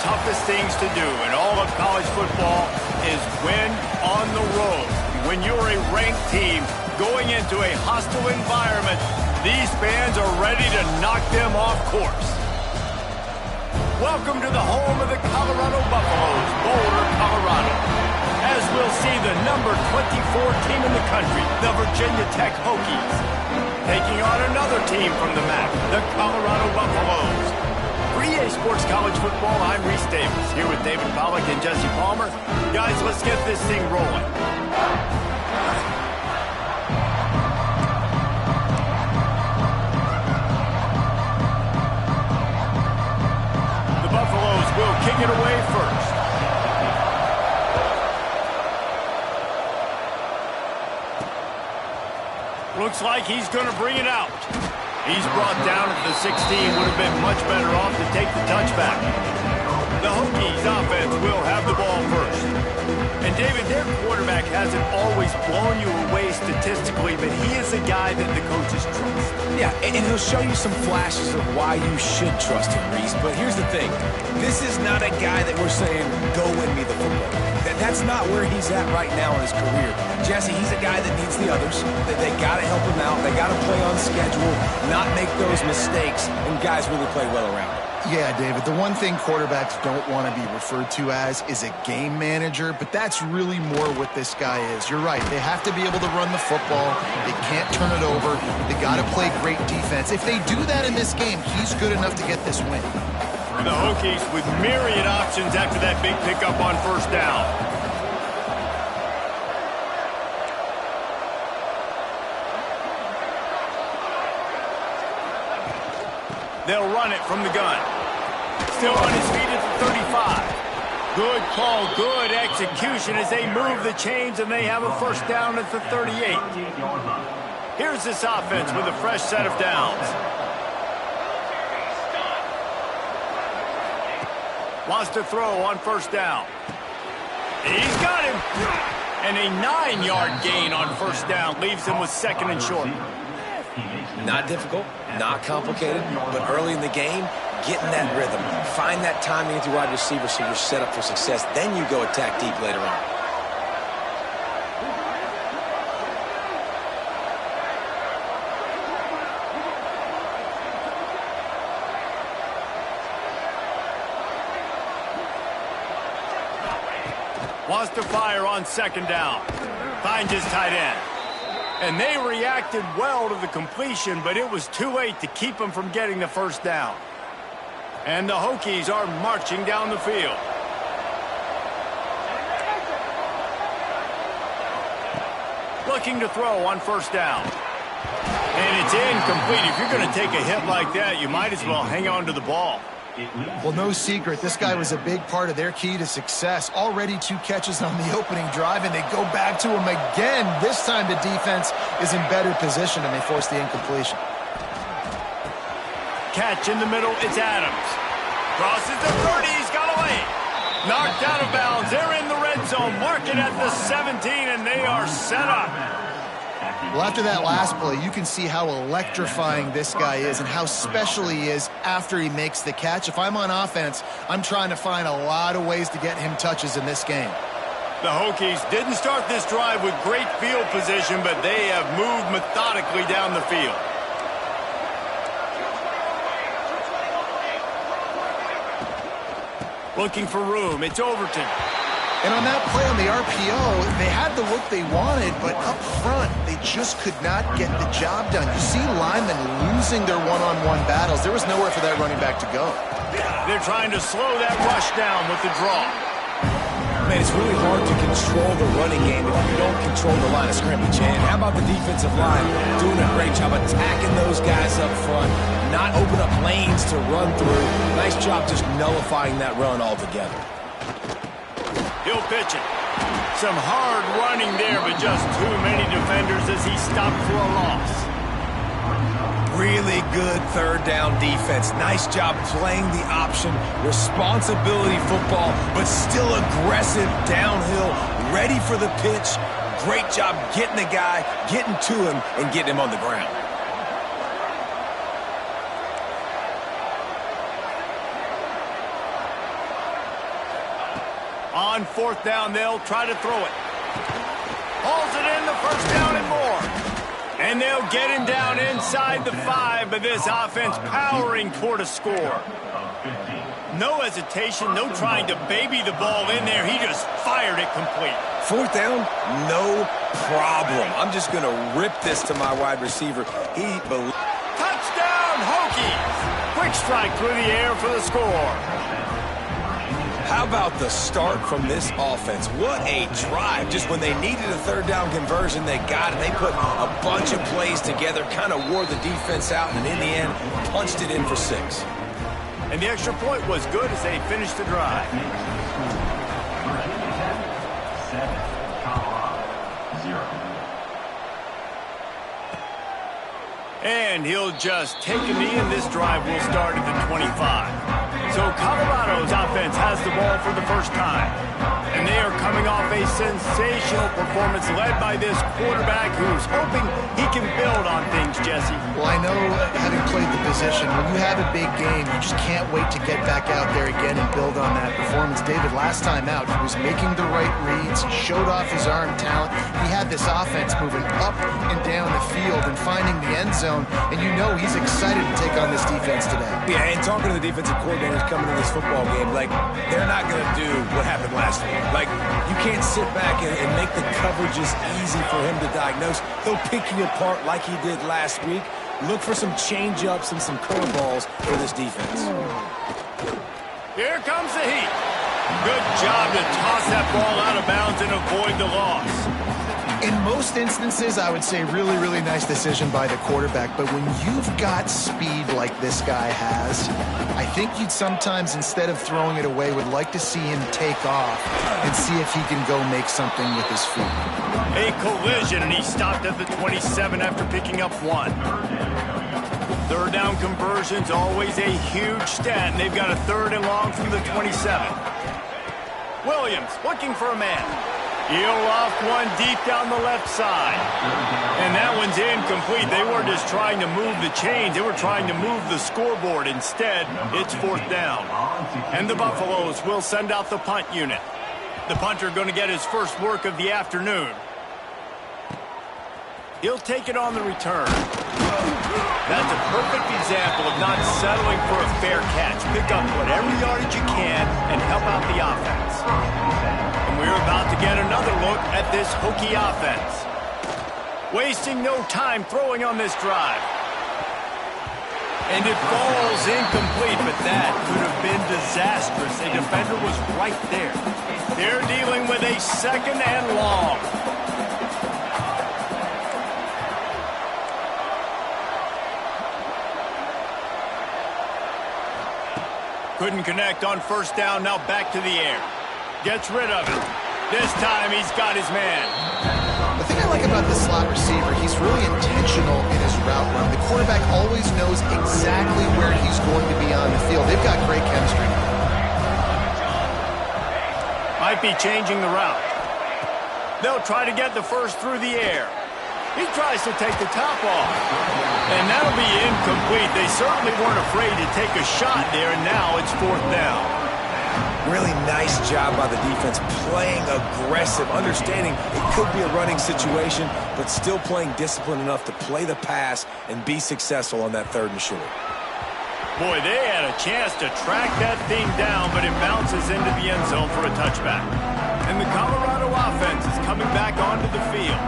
toughest things to do in all of college football is win on the road. When you're a ranked team going into a hostile environment, these fans are ready to knock them off course. Welcome to the home of the Colorado Buffaloes, Boulder, Colorado. As we'll see the number 24 team in the country, the Virginia Tech Hokies, taking on another team from the MAC, the Colorado Buffaloes. For EA Sports College Football, I'm Reese Davis, here with David Pollack and Jesse Palmer. Guys, let's get this thing rolling. The Buffaloes will kick it away first. Looks like he's going to bring it out. He's brought down at the 16. Would have been much better off to take the touchback. The Hokies offense will have the ball first. And David, their quarterback hasn't always blown you away statistically, but he is a guy that the coaches trust. Yeah, and he'll show you some flashes of why you should trust him, Reese. But here's the thing. This is not a guy that we're saying, go win me the football. That's not where he's at right now in his career. Jesse, he's a guy that needs the others. They got to help him out. They got to play on schedule, not make those mistakes, and guys really play well around him. Yeah, David, the one thing quarterbacks don't want to be referred to as is a game manager, but that's really more what this guy is. You're right. They have to be able to run the football. They can't turn it over. They got to play great defense. If they do that in this game, he's good enough to get this win. The Hokies with myriad options after that big pickup on first down. They'll run it from the gun. Still on his feet at the 35. Good call, good execution as they move the chains and they have a first down at the 38. Here's this offense with a fresh set of downs. Wants to throw on first down. He's got him. And a 9-yard gain on first down leaves him with second and short. Not difficult, not complicated, but early in the game, getting that rhythm. Find that timing with your wide receiver so you're set up for success. Then you go attack deep later on. Wants to fire on second down. Finds his tight end. And they reacted well to the completion, but it was too late to keep them from getting the first down. And the Hokies are marching down the field. Looking to throw on first down. And it's incomplete. If you're going to take a hit like that, you might as well hang on to the ball. Well, no secret, this guy was a big part of their key to success. Already 2 catches on the opening drive, and they go back to him again. This time the defense is in better position, and they force the incompletion. Catch in the middle, it's Adams. Crosses the 30, he's got away. Knocked out of bounds, they're in the red zone. Mark it at the 17, and they are set up. Well, after that last play, you can see how electrifying this guy is and how special he is after he makes the catch. If I'm on offense, I'm trying to find a lot of ways to get him touches in this game. The Hokies didn't start this drive with great field position, but they have moved methodically down the field. Looking for room, it's Overton. And on that play on the RPO, they had the look they wanted, but up front, they just could not get the job done. You see linemen losing their one-on-one battles. There was nowhere for that running back to go. They're trying to slow that rush down with the draw. Man, it's really hard to control the running game if you don't control the line of scrimmage. And how about the defensive line doing a great job attacking those guys up front, not open up lanes to run through. Nice job just nullifying that run altogether. He'll pitch it. Some hard running there, but just too many defenders as he stopped for a loss. Really good third down defense. Nice job playing the option. Responsibility football, but still aggressive downhill, ready for the pitch. Great job getting the guy, getting to him, and getting him on the ground. On fourth down, they'll try to throw it. Hauls it in, the first down and more. And they'll get him down inside the 5, but this offense powering toward a score. No hesitation, no trying to baby the ball in there. He just fired it complete. Fourth down, no problem. I'm just going to rip this to my wide receiver. Touchdown, Hokies! Quick strike through the air for the score. How about the start from this offense? What a drive. Just when they needed a third down conversion, they got it. They put a bunch of plays together, kind of wore the defense out, and in the end, punched it in for 6. And the extra point was good as they finished the drive. And he'll just take a knee, and this drive will start at the 25. So Colorado's offense has the ball for the first time. And they are coming off a sensational performance led by this quarterback who's hoping he can build on things, Jesse. Well, I know, having played the position, when you have a big game, you just can't wait to get back out there again and build on that performance. David, last time out, he was making the right reads. He showed off his arm talent. He had this offense moving up and down the field and finding the end zone. And you know he's excited to take on this defense today. Yeah, and talking to the defensive coordinators coming to this football game, like, they're not going to do what happened last week. Like, you can't sit back and make the coverages easy for him to diagnose. He'll pick you apart like he did last week. Look for some change-ups and some curveballs for this defense. Here comes the heat. Good job to toss that ball out of bounds and avoid the loss. In most instances, I would say really, really nice decision by the quarterback. But when you've got speed like this guy has, I think you'd sometimes, instead of throwing it away, would like to see him take off and see if he can go make something with his feet. A collision, and he stopped at the 27 after picking up 1. Third down conversion's always a huge stat, and they've got a 3rd and long from the 27. Williams looking for a man. He'll off one deep down the left side. And that one's incomplete. They weren't just trying to move the chains. They were trying to move the scoreboard. Instead, it's 4th down. And the Buffaloes will send out the punt unit. The punter going to get his first work of the afternoon. He'll take it on the return. That's a perfect example of not settling for a fair catch. Pick up whatever yardage you can and help out the offense. And we're about to get another look at this Hokie offense. Wasting no time throwing on this drive. And it falls incomplete, but that could have been disastrous. A defender was right there. They're dealing with a 2nd and long. Couldn't connect on 1st down, now back to the air. Gets rid of it. This time he's got his man. The thing I like about the slot receiver, he's really intentional in his route run. The quarterback always knows exactly where he's going to be on the field. They've got great chemistry. Might be changing the route. They'll try to get the first through the air. He tries to take the top off. And that'll be incomplete. They certainly weren't afraid to take a shot there, and now it's 4th down. Really nice job by the defense, playing aggressive, understanding it could be a running situation, but still playing disciplined enough to play the pass and be successful on that 3rd and short. Boy, they had a chance to track that thing down, but it bounces into the end zone for a touchback. And the Colorado offense is coming back onto the field.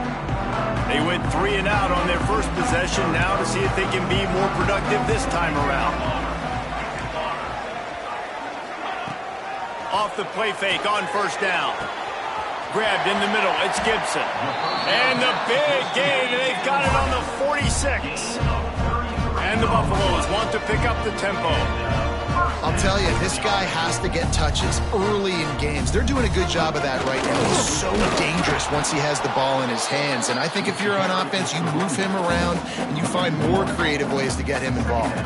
They went 3 and out on their first possession, now to see if they can be more productive this time around. Off the play fake on 1st down. Grabbed in the middle, it's Gibson. And the big gain, and they've got it on the 46. And the Buffaloes want to pick up the tempo. I'll tell you, this guy has to get touches early in games. They're doing a good job of that right now. He's so dangerous once he has the ball in his hands. And I think if you're on offense, you move him around and you find more creative ways to get him involved.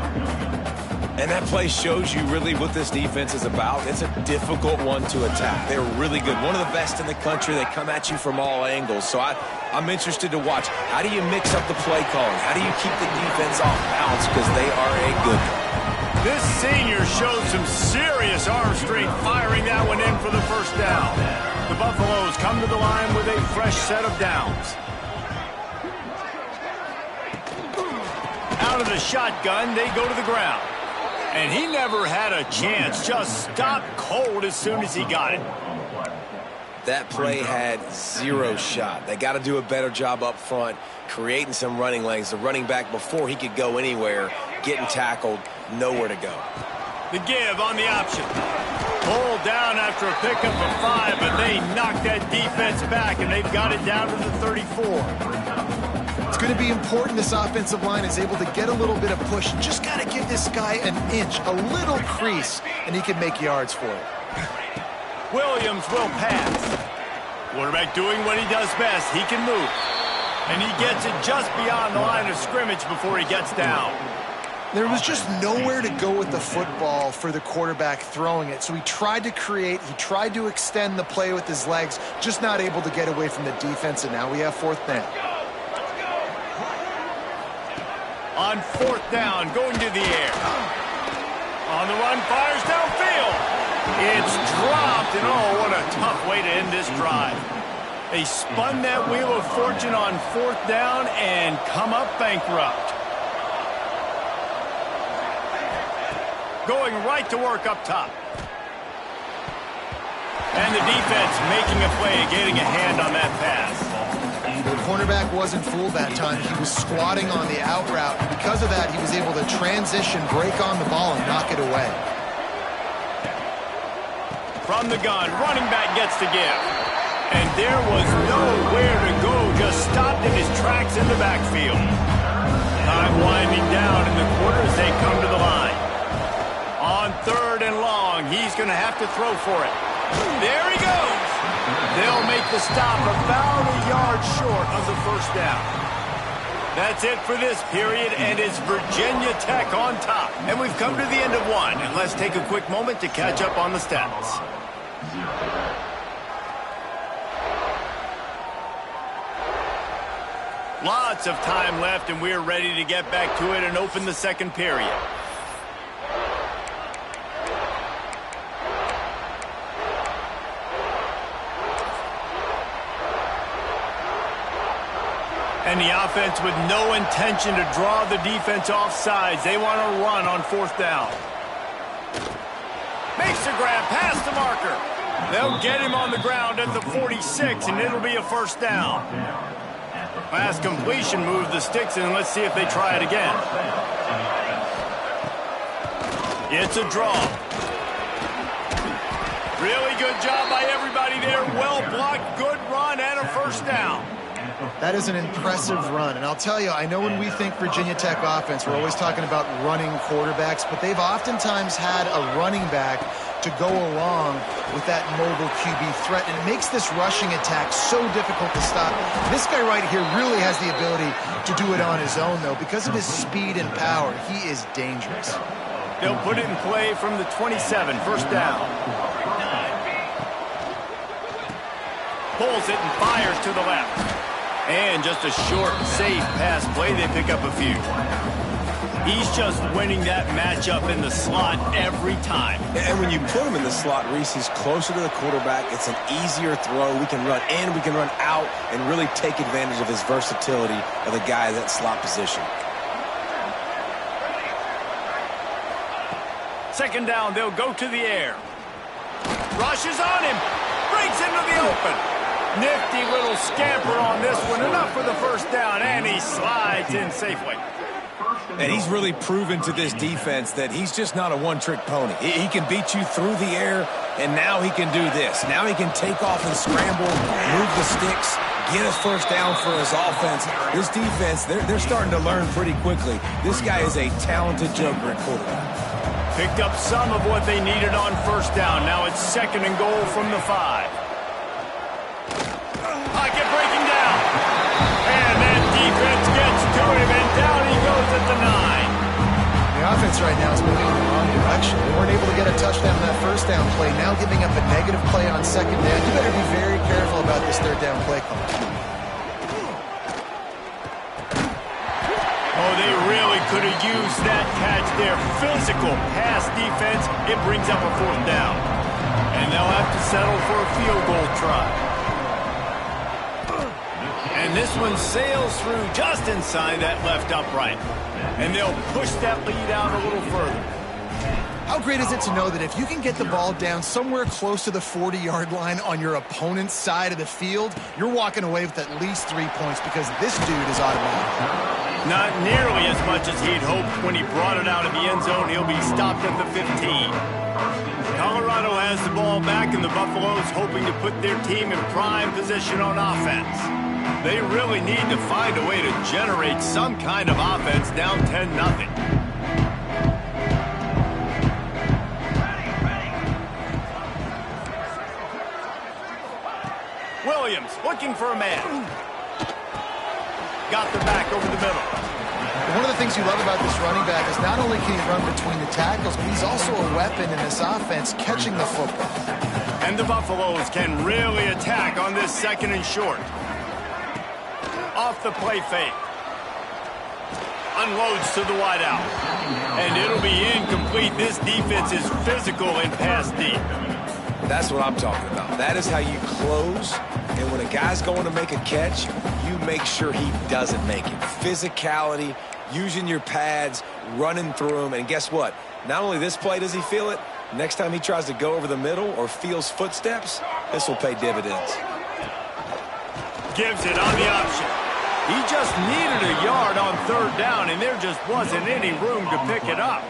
And that play shows you really what this defense is about. It's a difficult one to attack. They're really good. One of the best in the country. They come at you from all angles. So I'm interested to watch. How do you mix up the play calling? How do you keep the defense off balance? Because they are a good one. This senior showed some serious arm strength firing that one in for the 1st down. Buffaloes come to the line with a fresh set of downs. Out of the shotgun, they go to the ground. And he never had a chance, just stopped cold as soon as he got it. That play had zero shot. They got to do a better job up front, creating some running lanes. The running back, before he could go anywhere, getting tackled, nowhere to go. The give on the option. Pulled down after a pickup of 5, but they knocked that defense back, and they've got it down to the 34. It's going to be important this offensive line is able to get a little bit of push. Just got to give this guy an inch, a little crease, and he can make yards for it. Williams will pass. Quarterback doing what he does best. He can move. And he gets it just beyond the line of scrimmage before he gets down. There was just nowhere to go with the football for the quarterback throwing it. So he tried to create, he tried to extend the play with his legs, just not able to get away from the defense, and now we have 4th down. On 4th down, going to the air. On the run, fires downfield. It's dropped, and oh, what a tough way to end this drive. They spun that wheel of fortune on 4th down and come up bankrupt. Going right to work up top. And the defense making a play, getting a hand on that pass. The cornerback wasn't fooled that time. He was squatting on the out route. Because of that, he was able to transition, break on the ball, and knock it away. From the gun, running back gets to give. And there was nowhere to go, just stopped in his tracks in the backfield. Time winding down in the quarter as they come to the line. On 3rd and long, he's going to have to throw for it. There he goes. They'll make the stop about a yard short of the 1st down. That's it for this period, and it's Virginia Tech on top. And we've come to the end of 1, and let's take a quick moment to catch up on the stats. Lots of time left, and we're ready to get back to it and open the 2nd period. And the offense with no intention to draw the defense off sides. They want to run on 4th down. Makes the grab past the marker. They'll get him on the ground at the 46, and it'll be a 1st down. Last completion moved the sticks, and let's see if they try it again. It's a draw. Really good job by everybody there. Well blocked, good run, and a 1st down. That is an impressive run. And I'll tell you, I know when we think Virginia Tech offense, we're always talking about running quarterbacks, but they've oftentimes had a running back to go along with that mobile QB threat. And it makes this rushing attack so difficult to stop. This guy right here really has the ability to do it on his own, though. Because of his speed and power, he is dangerous. They'll put it in play from the 27, 1st down. Pulls it and fires to the left. And just a short, safe pass play. They pick up a few. He's just winning that matchup in the slot every time. And when you put him in the slot, Reese, he's closer to the quarterback. It's an easier throw. We can run in, we can run out, and really take advantage of his versatility of the guy in that slot position. 2nd down, they'll go to the air. Rushes on him. Breaks into the open. Nifty little scamper on this one. Enough for the 1st down, and he slides in safely. And he's really proven to this defense that he's just not a one-trick pony. He can beat you through the air, and now he can do this. Now he can take off and scramble, move the sticks, get his 1st down for his offense. This defense, they're starting to learn pretty quickly. This guy is a talented joker at quarterback. Picked up some of what they needed on 1st down. Now it's 2nd and goal from the 5. Pocket breaking down. And that defense gets to him, and down he goes at the 9. The offense right now is moving in the wrong direction. They weren't able to get a touchdown on that 1st down play. Now giving up a negative play on 2nd down. You better be very careful about this 3rd down play call. Oh, they really could have used that catch there. Physical pass defense. It brings up a 4th down. And they'll have to settle for a field goal try. And this one sails through just inside that left upright. And they'll push that lead out a little further. How great is it to know that if you can get the ball down somewhere close to the 40-yard line on your opponent's side of the field, you're walking away with at least 3 points because this dude is automatic. Not nearly as much as he'd hoped when he brought it out of the end zone. He'll be stopped at the 15. Colorado has the ball back, and the Buffaloes hoping to put their team in prime position on offense. They really need to find a way to generate some kind of offense down 10-0. Williams looking for a man. Got the back over the middle. One of the things you love about this running back is not only can he run between the tackles, but he's also a weapon in this offense catching the football. And the Buffaloes can really attack on this 2nd and short. Off the play fake. Unloads to the wideout. And it'll be incomplete. This defense is physical and pass deep. That's what I'm talking about. That is how you close. And when a guy's going to make a catch, you make sure he doesn't make it. Physicality, using your pads, running through him. And guess what? Not only this play does he feel it, next time he tries to go over the middle or feels footsteps, this will pay dividends. Gives it on the option. He just needed a yard on 3rd down, and there just wasn't any room to pick it up.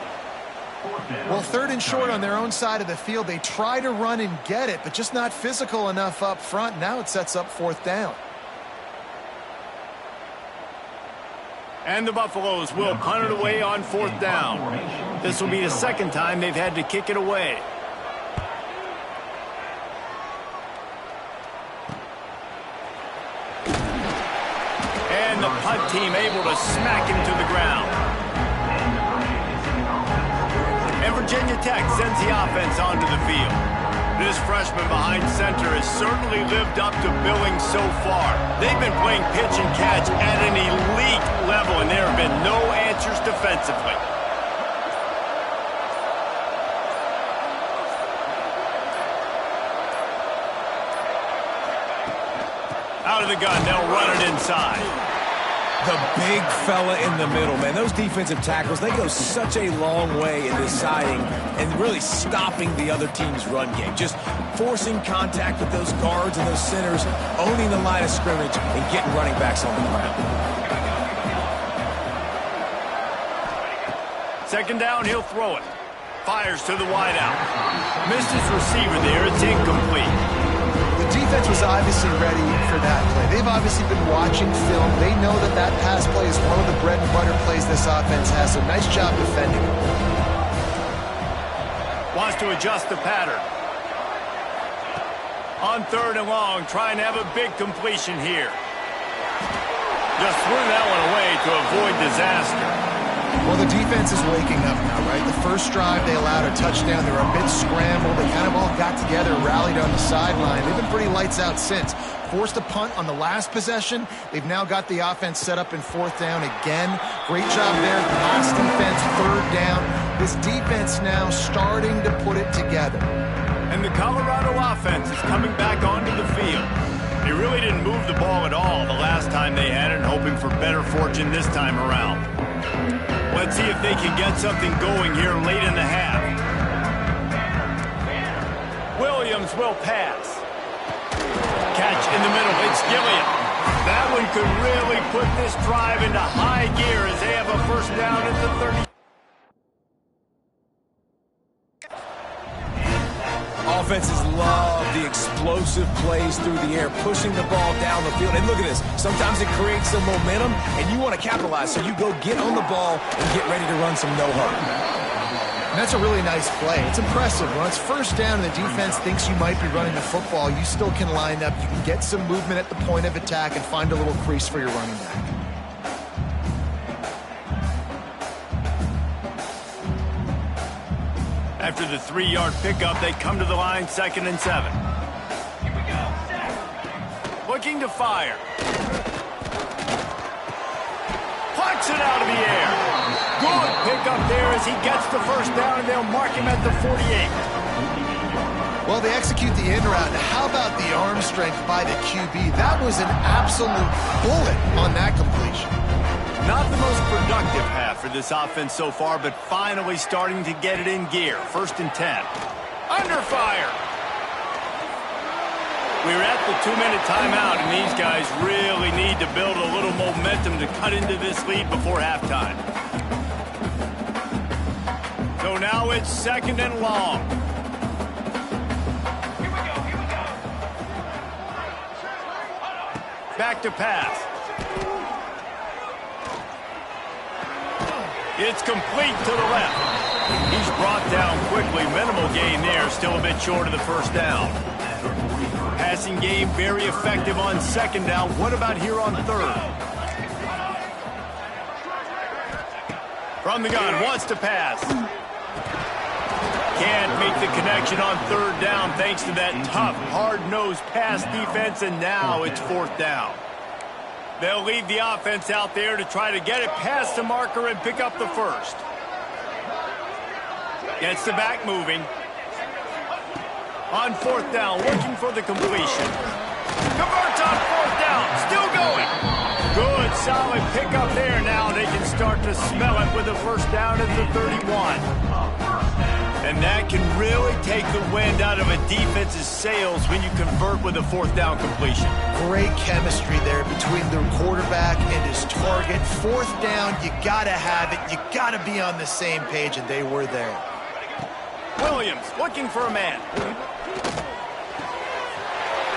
Well, 3rd and short on their own side of the field. They try to run and get it, but just not physical enough up front. Now it sets up 4th down. And the Buffaloes will punt it away on 4th down. This will be the 2nd time they've had to kick it away. And the punt team able to smack him to the ground. And Virginia Tech sends the offense onto the field. This freshman behind center has certainly lived up to billing so far. They've been playing pitch and catch at an elite level, and there have been no answers defensively. Out of the gun, they'll run it inside. The big fella in the middle, man. Those defensive tackles, they go such a long way in deciding and really stopping the other team's run game. Just forcing contact with those guards and those centers, owning the line of scrimmage, and getting running backs on the ground. 2nd down, he'll throw it. Fires to the wideout. Missed his receiver there. It's incomplete. The defense was obviously ready for that play. They've obviously been watching film. They know that that pass play is one of the bread and butter plays this offense has. So nice job defending. Wants to adjust the pattern. On 3rd and long, trying to have a big completion here. Just threw that one away to avoid disaster. Well, the defense is waking up now, right? The first drive, they allowed a touchdown. They were a bit scrambled. They kind of all got together, rallied on the sideline. They've been pretty lights out since. Forced a punt on the last possession. They've now got the offense set up in 4th down again. Great job there. Pass defense, 3rd down. This defense now starting to put it together. And the Colorado offense is coming back onto the field. They really didn't move the ball at all the last time they had it, hoping for better fortune this time around. Let's see if they can get something going here late in the half. Williams will pass. Catch in the middle. It's Gilliam. That one could really put this drive into high gear as they have a 1st down at the 30. Offenses love the explosive plays through the air, pushing the ball down the field. And look at this. Sometimes it creates some momentum, and you want to capitalize. So you go get on the ball and get ready to run some no-huddle. And that's a really nice play. It's impressive. When it's 1st down and the defense thinks you might be running the football, you still can line up. You can get some movement at the point of attack and find a little crease for your running back. After the 3-yard pickup, they come to the line, 2nd and 7. Looking to fire. Plucks it out of the air. Good pickup there as he gets the 1st down, and they'll mark him at the 48. Well, they execute the in route. How about the arm strength by the QB? That was an absolute bullet on that completion. Not the most productive half for this offense so far, but finally starting to get it in gear. 1st and 10. Under fire. We're at the 2-minute timeout, and these guys really need to build a little momentum to cut into this lead before halftime. So now it's 2nd and long. Back to pass. It's complete to the left. He's brought down quickly. Minimal gain there. Still a bit short of the 1st down. Passing game very effective on 2nd down. What about here on 3rd? From the gun. Wants to pass. Can't make the connection on 3rd down thanks to that tough, hard-nosed pass defense, and now it's 4th down. They'll leave the offense out there to try to get it past the marker and pick up the 1st. Gets the back moving. On 4th down, looking for the completion. Converts on 4th down, still going. Good, solid pickup there. Now they can start to smell it with the 1st down at the 31. And that can really take the wind out of a defense's sails when you convert with a 4th down completion. Great chemistry there between the quarterback and his target. 4th down, you got to have it. You got to be on the same page, and they were there. Williams looking for a man.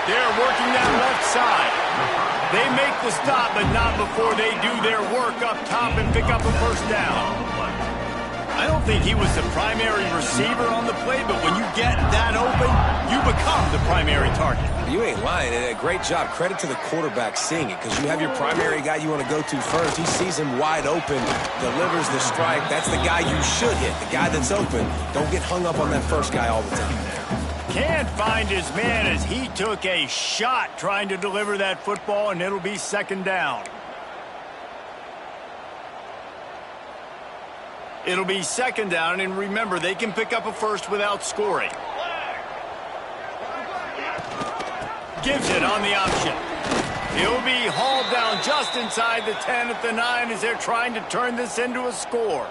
They're working that left side. They make the stop, but not before they do their work up top and pick up a 1st down. I don't think he was the primary receiver on the play, but when you get that open, you become the primary target. You ain't lying. And a great job. Credit to the quarterback seeing it, because you have your primary guy you want to go to first. He sees him wide open, delivers the strike. That's the guy you should hit, the guy that's open. Don't get hung up on that first guy all the time. Can't find his man as he took a shot trying to deliver that football, and it'll be 2nd down. It'll be 2nd down, and remember, they can pick up a 1st without scoring. Gives it on the option. He'll be hauled down just inside the 10 at the 9 as they're trying to turn this into a score.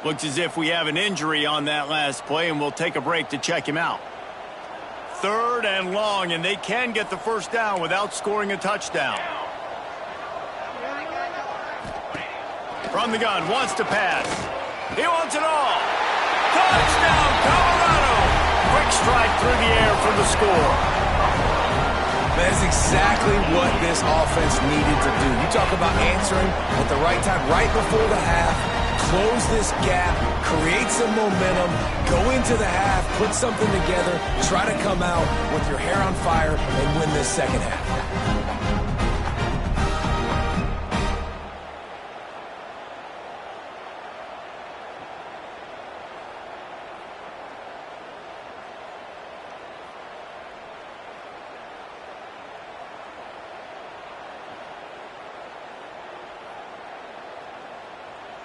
Looks as if we have an injury on that last play, and we'll take a break to check him out. 3rd and long, and they can get the 1st down without scoring a touchdown. From the gun, wants to pass. He wants it all. Touchdown, Colorado! Quick strike through the air for the score. That's exactly what this offense needed to do. You talk about answering at the right time, right before the half, close this gap, create some momentum, go into the half, put something together, try to come out with your hair on fire and win this 2nd half.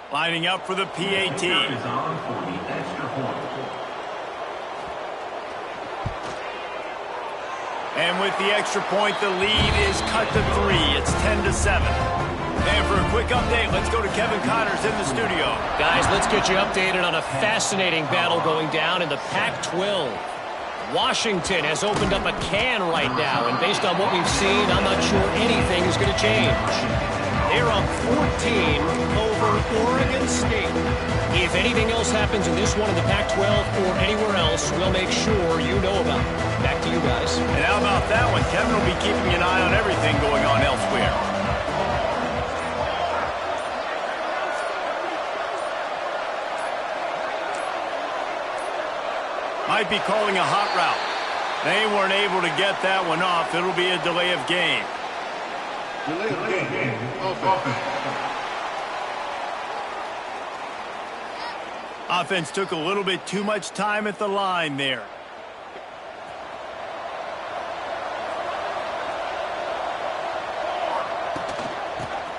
Lining up for the PAT. And with the extra point, the lead is cut to 3. It's 10-7. And for a quick update, let's go to Kevin Connors in the studio. Guys, let's get you updated on a fascinating battle going down in the Pac-12. Washington has opened up a can right now, and based on what we've seen, I'm not sure anything is going to change. They're up 14 over Oregon State. If anything else happens in this one in the Pac-12 or anywhere else, we'll make sure you know about it. Back to you guys. And how about that one? Kevin will be keeping an eye on everything going on elsewhere. Might be calling a hot route. They weren't able to get that one off. It'll be a delay of game. Delay of game. Offense took a little bit too much time at the line there.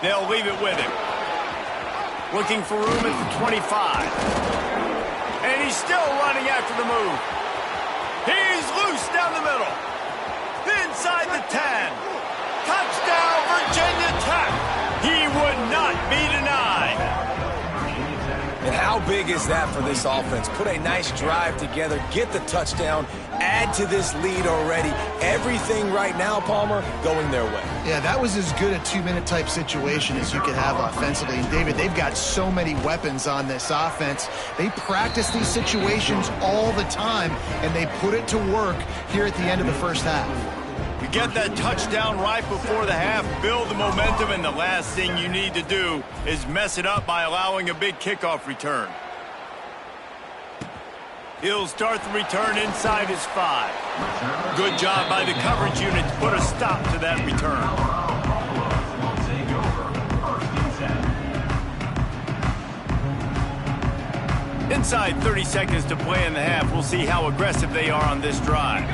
They'll leave it with him. Looking for room at the 25. And he's still running after the move. He's loose down the middle. Inside the 10. Touchdown, Virginia Tech. He would not be denied. And how big is that for this offense? Put a nice drive together, get the touchdown, add to this lead already. Everything right now, Palmer, going their way. Yeah, that was as good a two-minute type situation as you could have offensively. And, David, they've got so many weapons on this offense. They practice these situations all the time, and they put it to work here at the end of the first half. You get that touchdown right before the half, build the momentum, and the last thing you need to do is mess it up by allowing a big kickoff return. He'll start the return inside his 5. Good job by the coverage unit to put a stop to that return. Inside 30 seconds to play in the half. We'll see how aggressive they are on this drive.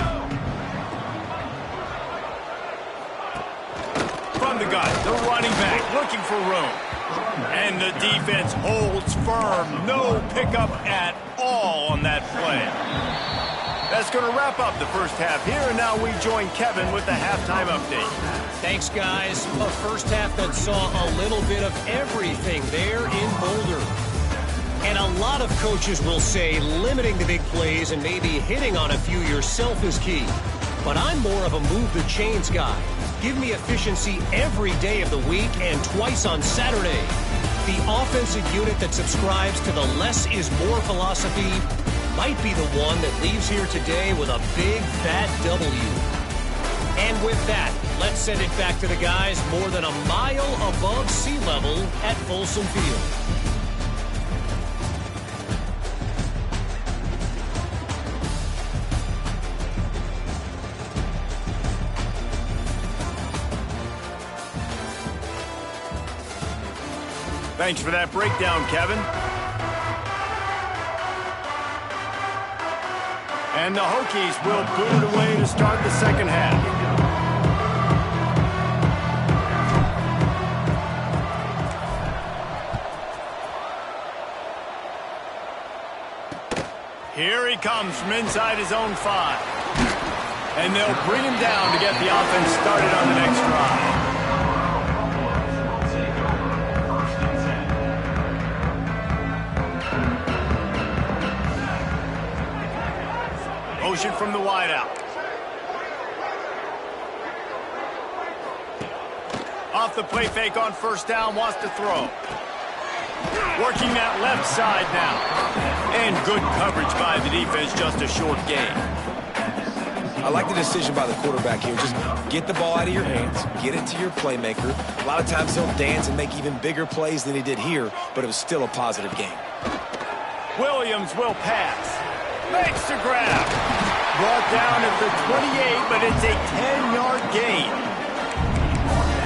From the gun, the running back looking for room. And the defense holds firm. No pickup at all on that play. That's going to wrap up the first half here, and now we join Kevin with the halftime update. Thanks, guys. A first half that saw a little bit of everything there in Boulder. And a lot of coaches will say limiting the big plays and maybe hitting on a few yourself is key. But I'm more of a move the chains guy. Give me efficiency every day of the week and twice on Saturday. The offensive unit that subscribes to the less is more philosophy might be the one that leaves here today with a big, fat W. And with that, let's send it back to the guys more than a mile above sea level at Folsom Field. Thanks for that breakdown, Kevin. And the Hokies will boot it away to start the second half. Here he comes from inside his own 5. And they'll bring him down to get the offense started on the next drive. Motion from the wideout. Off the play fake on first down, wants to throw. Working that left side now. And good coverage by the defense, just a short gain. I like the decision by the quarterback here. Just get the ball out of your hands, get it to your playmaker. A lot of times he'll dance and make even bigger plays than he did here, but it was still a positive game. Williams will pass. Makes the grab. Brought down at the 28, but it's a 10-yard gain.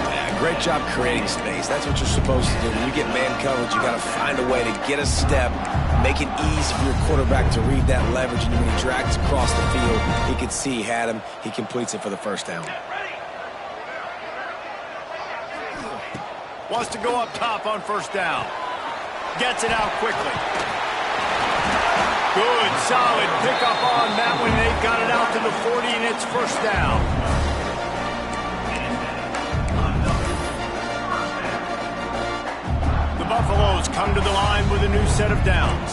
Yeah, great job creating space. That's what you're supposed to do. When you get man coverage, you got to find a way to get a step, make it easy for your quarterback to read that leverage, and when he drags across the field, he can see he had him. He completes it for the first down. Wants to go up top on first down. Gets it out quickly. Good, solid pickup on that one. They got it out to the 40, and it's first down. The Buffaloes come to the line with a new set of downs.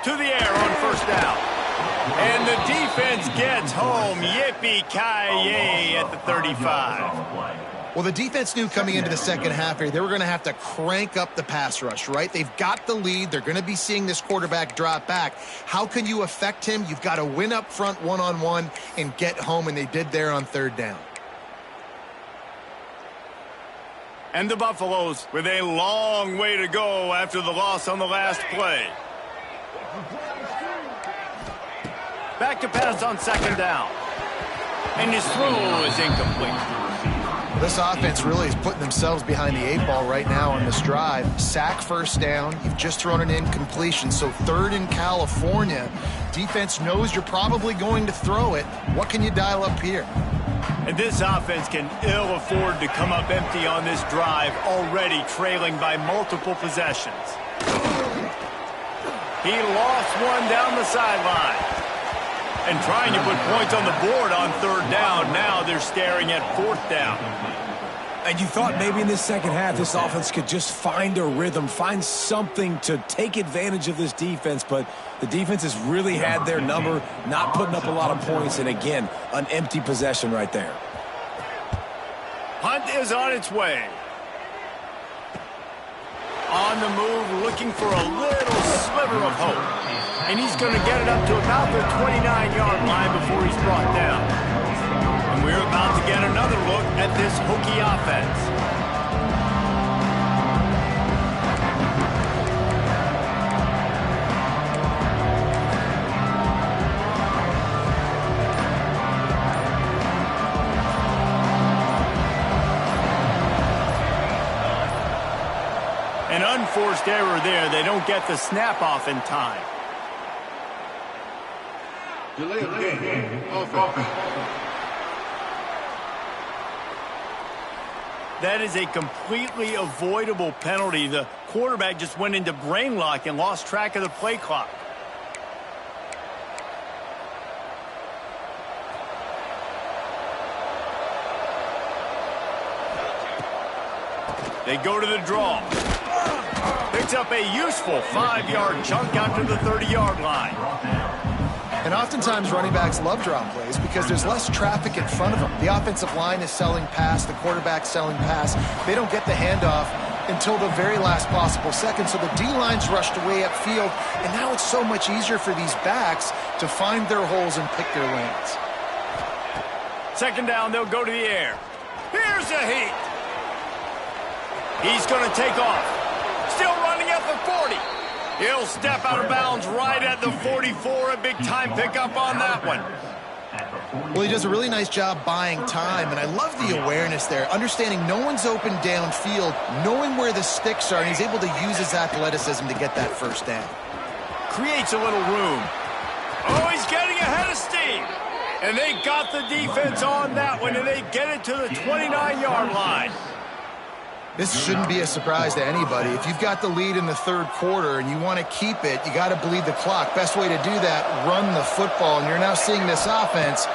To the air on first down. And the defense gets home. Yippee-ki-yay at the 35. Well, the defense knew coming into the second half here they were going to have to crank up the pass rush, right? They've got the lead. They're going to be seeing this quarterback drop back. How can you affect him? You've got to win up front one-on-one and get home, and they did there on third down. And the Buffaloes with a long way to go after the loss on the last play. Back to pass on second down. And his throw is incomplete. This offense really is putting themselves behind the 8 ball right now on this drive. Sack first down. You've just thrown an incompletion. So third in California. Defense knows you're probably going to throw it. What can you dial up here? And this offense can ill afford to come up empty on this drive, already trailing by multiple possessions. He lost one down the sideline. And trying to put points on the board on third down. Now they're staring at fourth down. And you thought maybe in this second half this offense could just find a rhythm, find something to take advantage of this defense, but the defense has really had their number, not putting up a lot of points, and again, an empty possession right there. Hunt is on its way. On the move, looking for a little sliver of hope. And he's going to get it up to about the 29-yard line before he's brought down. And we're about to get another look at this Hokie offense. An unforced error there. They don't get the snap off in time. Delay of game. Offense. That is a completely avoidable penalty. The quarterback just went into brain lock and lost track of the play clock. They go to the draw. Picks up a useful 5-yard chunk out to the 30-yard line. And oftentimes running backs love draw plays because there's less traffic in front of them. The offensive line is selling pass, the quarterback's selling pass. They don't get the handoff until the very last possible second, so the D-line's rushed away upfield, and now it's so much easier for these backs to find their holes and pick their lanes. Second down, they'll go to the air. Here's a heat. He's going to take off. Still running at the 40. He'll step out of bounds right at the 44. A big-time pickup on that one. Well, he does a really nice job buying time, and I love the awareness there, understanding no one's open downfield, knowing where the sticks are, and he's able to use his athleticism to get that first down. Creates a little room. Oh, he's getting ahead of steam. And they got the defense on that one, and they get it to the 29-yard line. This shouldn't be a surprise to anybody. If you've got the lead in the third quarter and you want to keep it, you got to bleed the clock. Best way to do that, run the football. And you're now seeing this offense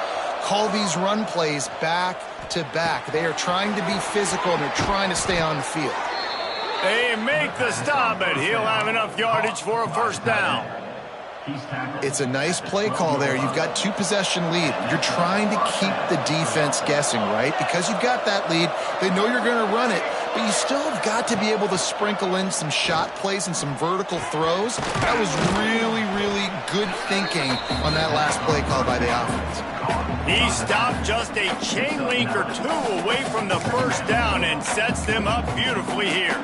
call these run plays back to back. They are trying to be physical, and they're trying to stay on the field. They make the stop, but he'll have enough yardage for a first down. It's a nice play call there. You've got 2-possession lead. You're trying to keep the defense guessing, right? Because you've got that lead, they know you're going to run it, but you still have got to be able to sprinkle in some shot plays and some vertical throws. That was really, really good thinking on that last play call by the offense. He stopped just a chain link or two away from the first down and sets them up beautifully here.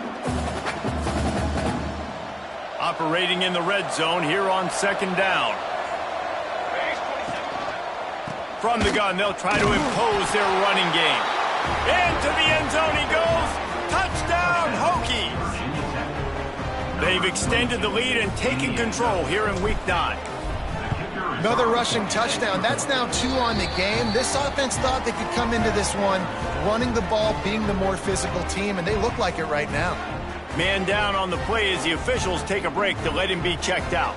Operating in the red zone here on second down. From the gun, they'll try to impose their running game. Into the end zone he goes. Touchdown, Hokies. They've extended the lead and taken control here in Week 9. Another rushing touchdown. That's now 2 on the game. This offense thought they could come into this one running the ball, being the more physical team, and they look like it right now. Man down on the play as the officials take a break to let him be checked out.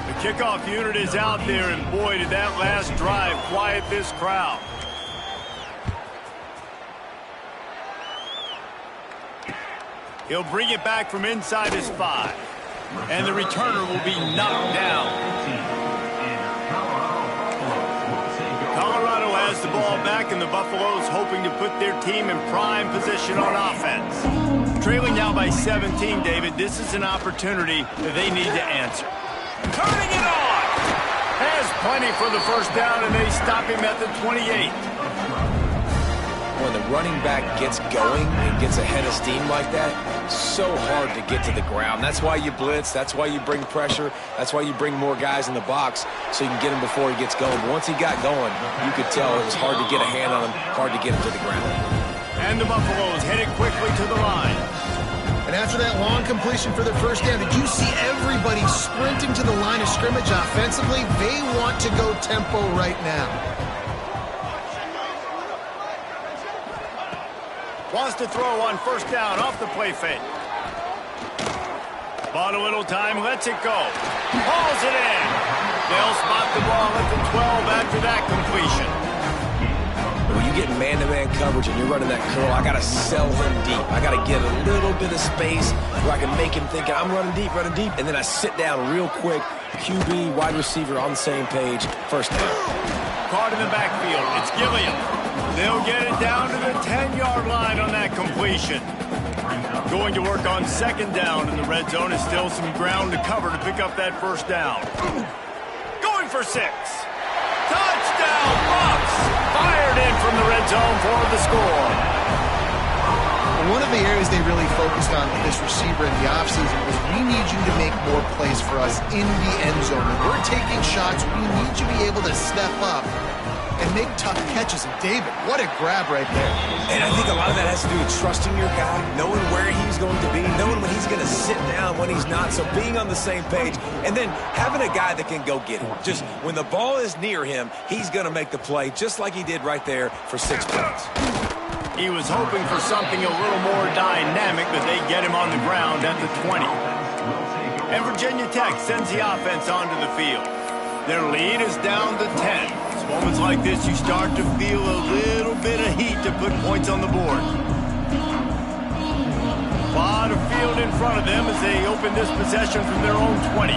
The kickoff unit is out there, and boy, did that last drive quiet this crowd. He'll bring it back from inside his 5. And the returner will be knocked down. Colorado has the ball back, and the Buffaloes hoping to put their team in prime position on offense. Trailing now by 17, David. This is an opportunity that they need to answer. Turning it on! Has plenty for the first down, and they stop him at the 28. When the running back gets going and gets a head of steam like that, so hard to get to the ground. That's why you blitz. That's why you bring pressure. That's why you bring more guys in the box so you can get him before he gets going. But once he got going, you could tell it was hard to get a hand on him, hard to get him to the ground. And the Buffaloes headed quickly to the line. And after that long completion for the first down, did you see everybody sprinting to the line of scrimmage offensively? They want to go tempo right now. Wants to throw on first down off the play fake. Bought a little time, lets it go. Hauls it in. They'll spot the ball at the 12 after that completion. When you get man-to-man coverage and you're running that curl, I got to sell him deep. I got to get a little bit of space where I can make him think I'm running deep, and then I sit down real quick. QB, wide receiver on the same page. First down. Caught in the backfield. It's Gilliam. They'll get it down to the 10-yard line on that completion. Going to work on second down in the red zone is still some ground to cover to pick up that first down. Going for 6. Touchdown, Bucks! Fired in from the red zone for the score. One of the areas they really focused on with this receiver in the offseason was we need you to make more plays for us in the end zone. When we're taking shots, we need you to be able to step up and make tough catches. And David, what a grab right there. And I think a lot of that has to do with trusting your guy, knowing where he's going to be, knowing when he's going to sit down, when he's not. So being on the same page, and then having a guy that can go get it. Just when the ball is near him, he's going to make the play, just like he did right there for 6 points. He was hoping for something a little more dynamic, but they get him on the ground at the 20. And Virginia Tech sends the offense onto the field. Their lead is down to 10. It's moments like this you start to feel a little bit of heat to put points on the board. A lot of field in front of them as they open this possession from their own 20.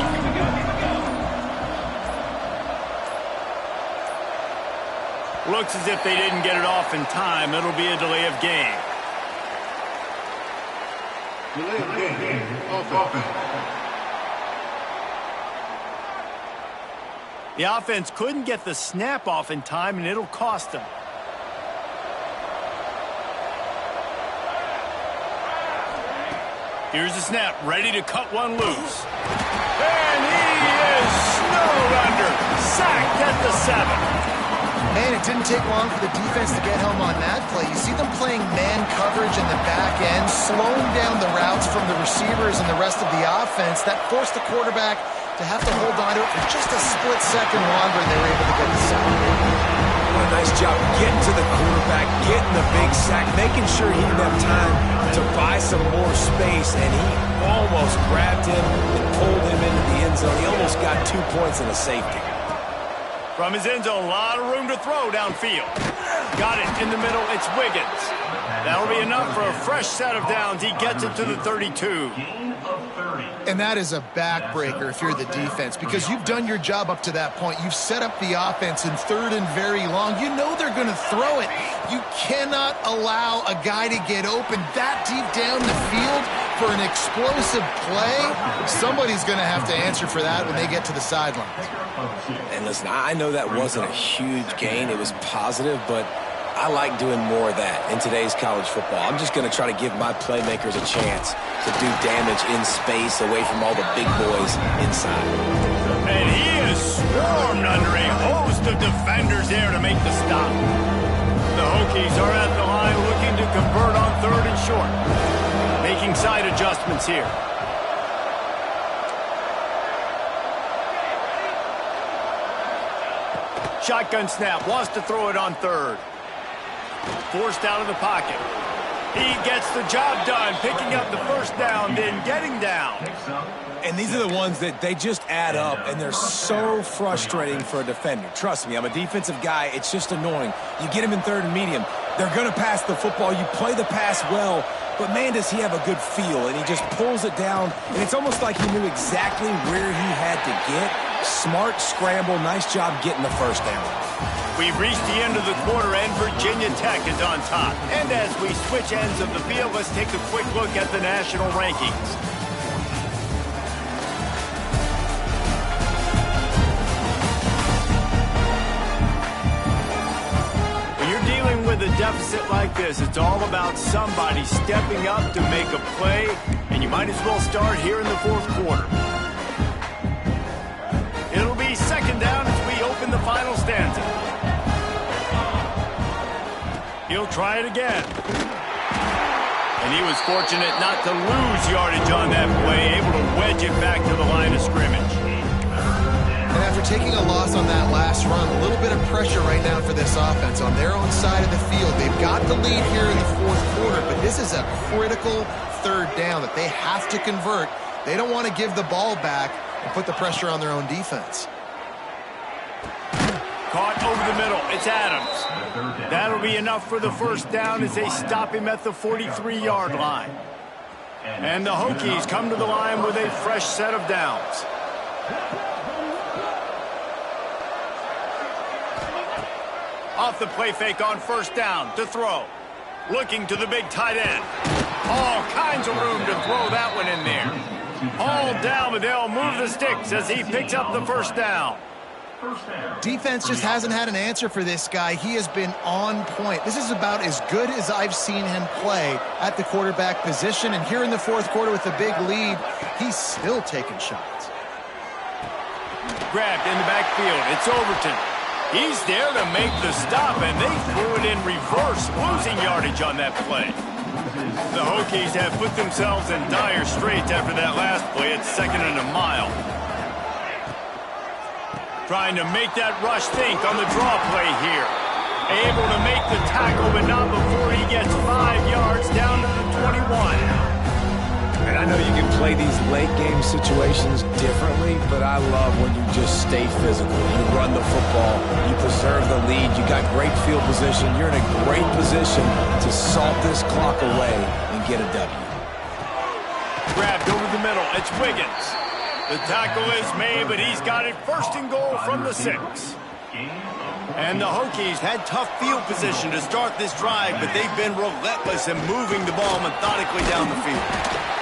Looks as if they didn't get it off in time. It'll be a delay of game. Delay of game. Offense. The offense couldn't get the snap off in time, and it'll cost them. Here's the snap, ready to cut one loose. And he is snowed under. Sacked at the 7. Man, it didn't take long for the defense to get home on that play. You see them playing man coverage in the back end, slowing down the routes from the receivers and the rest of the offense. That forced the quarterback to have to hold on to it for just a split second longer, and they were able to get the sack. What a nice job getting to the quarterback, getting the big sack, making sure he didn't have time to buy some more space, and he almost grabbed him and pulled him into the end zone. He almost got 2 points and a safety. From his end zone, a lot of room to throw downfield. Got it in the middle, it's Wiggins. That'll be enough for a fresh set of downs. He gets it to the 32. And that is a backbreaker if you're the defense, because you've done your job up to that point. You've set up the offense in 3rd and very long. You know they're going to throw it. You cannot allow a guy to get open that deep down the field for an explosive play. Somebody's going to have to answer for that when they get to the sidelines. And listen, I know that wasn't a huge gain. It was positive, but I like doing more of that in today's college football. I'm just going to try to give my playmakers a chance to do damage in space away from all the big boys inside. And he is swarmed under a host of defenders there to make the stop. The Hokies are at the line looking to convert on 3rd and short. Making side adjustments here. Shotgun snap, wants to throw it on 3rd. Forced out of the pocket. He gets the job done, picking up the first down, then getting down. And these are the ones that they just add up, and they're so frustrating for a defender. Trust me, I'm a defensive guy. It's just annoying. You get him in 3rd and medium. They're going to pass the football. You play the pass well, but man, does he have a good feel, and he just pulls it down, and it's almost like he knew exactly where he had to get. Smart scramble, nice job getting the first down. We've reached the end of the quarter, and Virginia Tech is on top. And as we switch ends of the field, let's take a quick look at the national rankings. When you're dealing with a deficit like this, it's all about somebody stepping up to make a play, and you might as well start here in the 4th quarter. It'll be second down as we open the final stanza. He'll try it again. And he was fortunate not to lose yardage on that play, able to wedge it back to the line of scrimmage. And after taking a loss on that last run, a little bit of pressure right now for this offense on their own side of the field. They've got the lead here in the 4th quarter, but this is a critical 3rd down that they have to convert. They don't want to give the ball back. and put the pressure on their own defense. Caught over the middle. It's Adams. That'll be enough for the first down as they stop him at the 43-yard line. And the Hokies come to the line with a fresh set of downs. Off the play fake on first down to throw. Looking to the big tight end. All kinds of room to throw that one in there. All down, but they'll move the sticks as he picks up the first down. Defense just hasn't had an answer for this guy. He has been on point. This is about as good as I've seen him play at the quarterback position. And here in the fourth quarter with a big lead, he's still taking shots. Grabbed in the backfield. It's Overton. He's there to make the stop, and they threw it in reverse, losing yardage on that play. The Hokies have put themselves in dire straits after that last play. It's 2nd and a mile. Trying to make that rush think on the draw play here. Able to make the tackle, but not before he gets 5 yards down to the 21. And I know you can play these late game situations differently, but I love when you just stay physical. You run the football, you preserve the lead, you got great field position, you're in a great position to salt this clock away and get a W. Grabbed over the middle, it's Wiggins. The tackle is made, but he's got it 1st and goal from the 6. And the Hokies had tough field position to start this drive, but they've been relentless in moving the ball methodically down the field.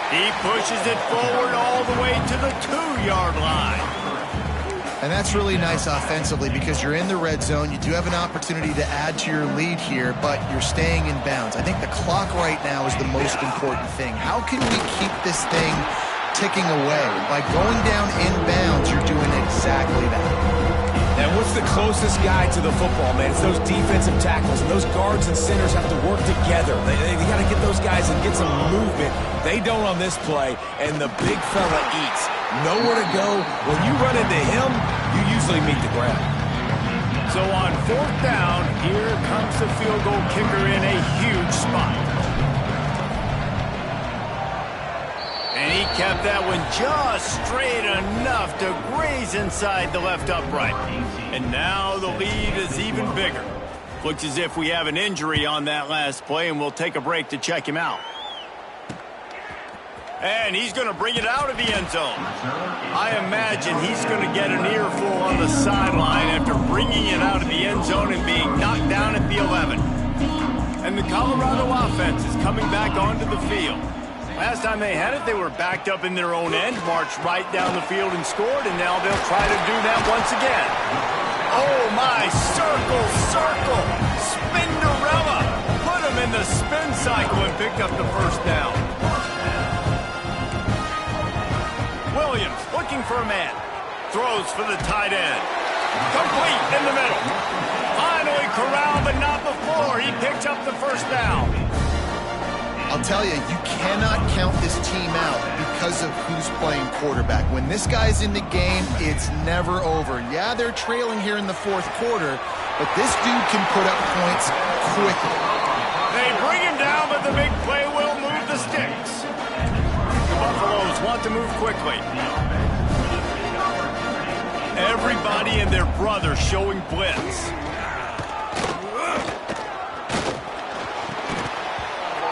He pushes it forward all the way to the 2-yard line. And that's really nice offensively because you're in the red zone. You do have an opportunity to add to your lead here, but you're staying in bounds. I think the clock right now is the most important thing. How can we keep this thing ticking away? By going down in bounds, you're doing exactly that. And what's the closest guy to the football, man? It's those defensive tackles, and those guards and centers have to work together. They got to get those guys and get some movement. They don't on this play, and the big fella eats. Nowhere to go. When you run into him, you usually meet the ground. So on 4th down, here comes the field goal kicker in a huge spot. And he kept that one just straight enough to graze inside the left upright. And now the lead is even bigger. Looks as if we have an injury on that last play, and we'll take a break to check him out. And he's going to bring it out of the end zone. I imagine he's going to get an earful on the sideline after bringing it out of the end zone and being knocked down at the 11. And the Colorado offense is coming back onto the field. Last time they had it, they were backed up in their own end, marched right down the field and scored, and now they'll try to do that once again. Oh, my, circle, circle, Spinderella. Put him in the spin cycle and picked up the first down. Williams looking for a man. Throws for the tight end. Complete in the middle. Finally corralled, but not before. He picked up the first down. I'll tell you, you cannot count this team out because of who's playing quarterback. When this guy's in the game, it's never over. Yeah, they're trailing here in the fourth quarter, but this dude can put up points quickly. They bring him down, but the big play will move the sticks. The Buffaloes want to move quickly. Everybody and their brother showing blitz.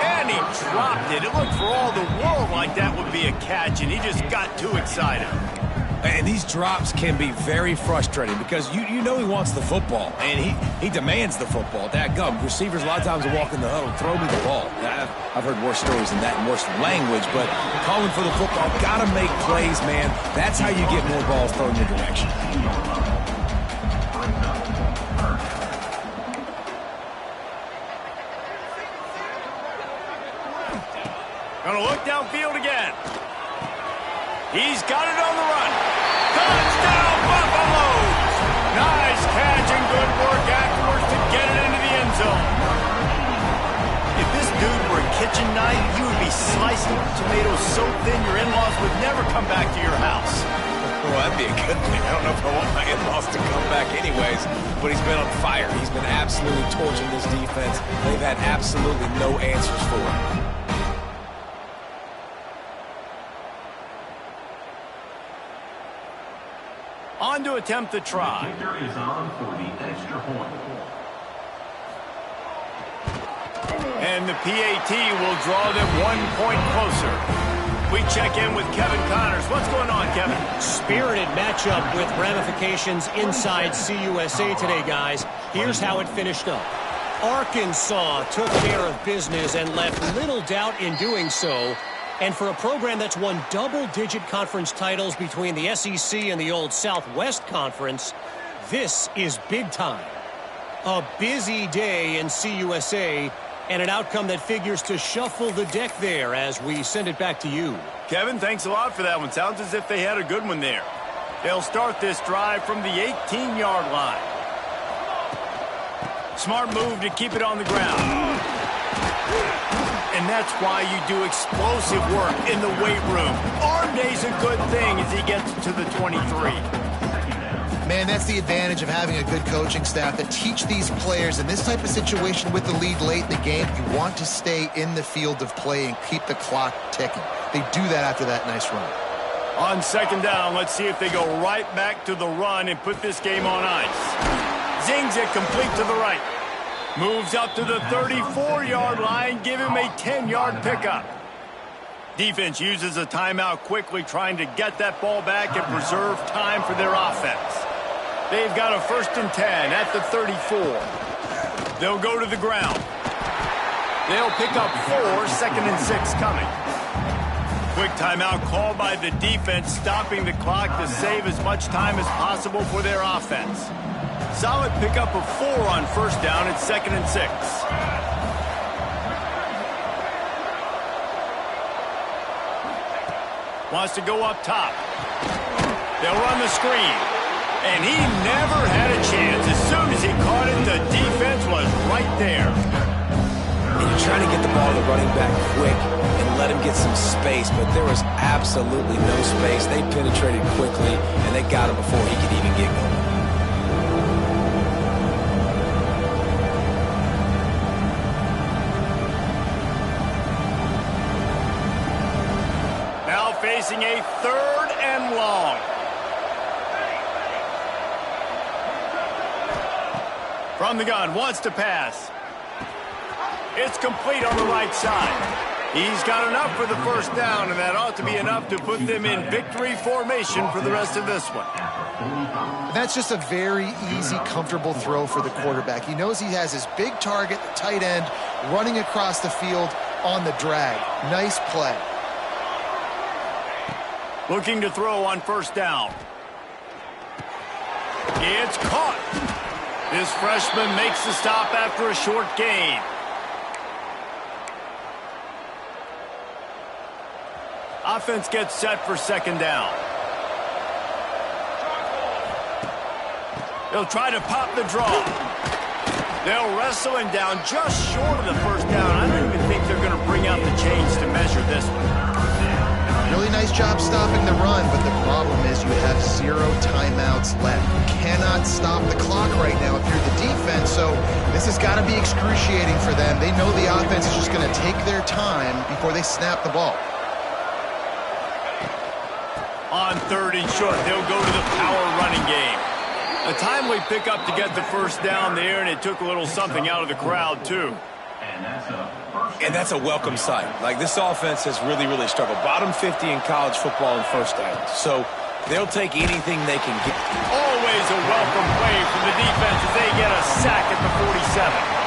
And he dropped it. It looked for all the world like that would be a catch, and he just got too excited. And these drops can be very frustrating because you know he wants the football, and he demands the football. Dadgum, receivers a lot of times will walk in the huddle, throw me the ball. I've heard worse stories than that and worse language, but calling for the football, got to make plays, man. That's how you get more balls thrown your direction. Gonna look downfield again. He's got it on the run. Touchdown, Buffaloes! Nice catch and good work afterwards to get it into the end zone. If this dude were a kitchen knife, you would be slicing tomatoes so thin your in-laws would never come back to your house. Well, that'd be a good thing. I don't know if I want my in-laws to come back anyways, but he's been on fire. He's been absolutely torching this defense. They've had absolutely no answers for him. to attempt the try. Kicker is on for the extra point. And the PAT will draw them 1 point closer. We check in with Kevin Connors. What's going on, Kevin? Spirited matchup with ramifications inside CUSA today, guys. Here's how it finished up. Arkansas took care of business and left little doubt in doing so. And for a program that's won double-digit conference titles between the SEC and the old Southwest Conference, this is big time. A busy day in CUSA, and an outcome that figures to shuffle the deck there as we send it back to you. Kevin, thanks a lot for that one. Sounds as if they had a good one there. They'll start this drive from the 18-yard line. Smart move to keep it on the ground. And that's why you do explosive work in the weight room. Arm day's a good thing as he gets to the 23. Man, that's the advantage of having a good coaching staff that teach these players in this type of situation with the lead late in the game. You want to stay in the field of play and keep the clock ticking. They do that after that nice run. On second down, let's see if they go right back to the run and put this game on ice. Zings it complete to the right. Moves up to the 34-yard line, give him a 10-yard pickup. Defense uses a timeout quickly, trying to get that ball back and preserve time for their offense. They've got a 1st and 10 at the 34. They'll go to the ground. They'll pick up 4, 2nd and 6 coming. Quick timeout called by the defense, stopping the clock to save as much time as possible for their offense. Solid pickup of 4 on 1st down at 2nd and 6. Wants to go up top. They'll run the screen. And he never had a chance. As soon as he caught it, the defense was right there. And you're trying to get the ball to the running back quick and let him get some space, but there was absolutely no space. They penetrated quickly, and they got him before he could even get going. Now facing a 3rd and long. From the gun, wants to pass. It's complete on the right side. He's got enough for the 1st down, and that ought to be enough to put them in victory formation for the rest of this one. That's just a very easy, comfortable throw for the quarterback. He knows he has his big target, the tight end, running across the field on the drag. Nice play. Looking to throw on 1st down. It's caught. This freshman makes the stop after a short gain. Offense gets set for 2nd down. They'll try to pop the draw. They'll wrestle him down just short of the 1st down. I don't even think they're going to bring out the chains to measure this one. Really nice job stopping the run, but the problem is you have 0 timeouts left. You cannot stop the clock right now if you're the defense, so this has got to be excruciating for them. They know the offense is just going to take their time before they snap the ball. On 3rd and short, they'll go to the power running game. A timely pickup to get the 1st down there, and it took a little something out of the crowd, too. And that's a welcome sight. Like, this offense has really, really struggled. Bottom 50 in college football in 1st downs. So they'll take anything they can get. Always a welcome play from the defense as they get a sack at the 47.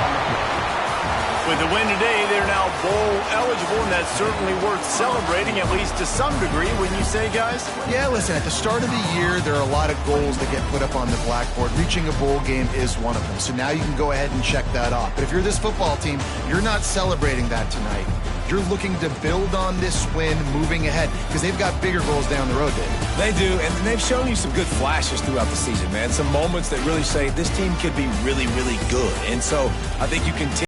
With the win today, they're now bowl eligible, and that's certainly worth celebrating, at least to some degree, wouldn't you say, guys? Yeah, listen, at the start of the year, there are a lot of goals that get put up on the blackboard. Reaching a bowl game is one of them. So now you can go ahead and check that off. But if you're this football team, you're not celebrating that tonight. You're looking to build on this win moving ahead because they've got bigger goals down the road, Dave. They do, and they've shown you some good flashes throughout the season, man. Some moments that really say this team could be really, really good. And so I think you continue.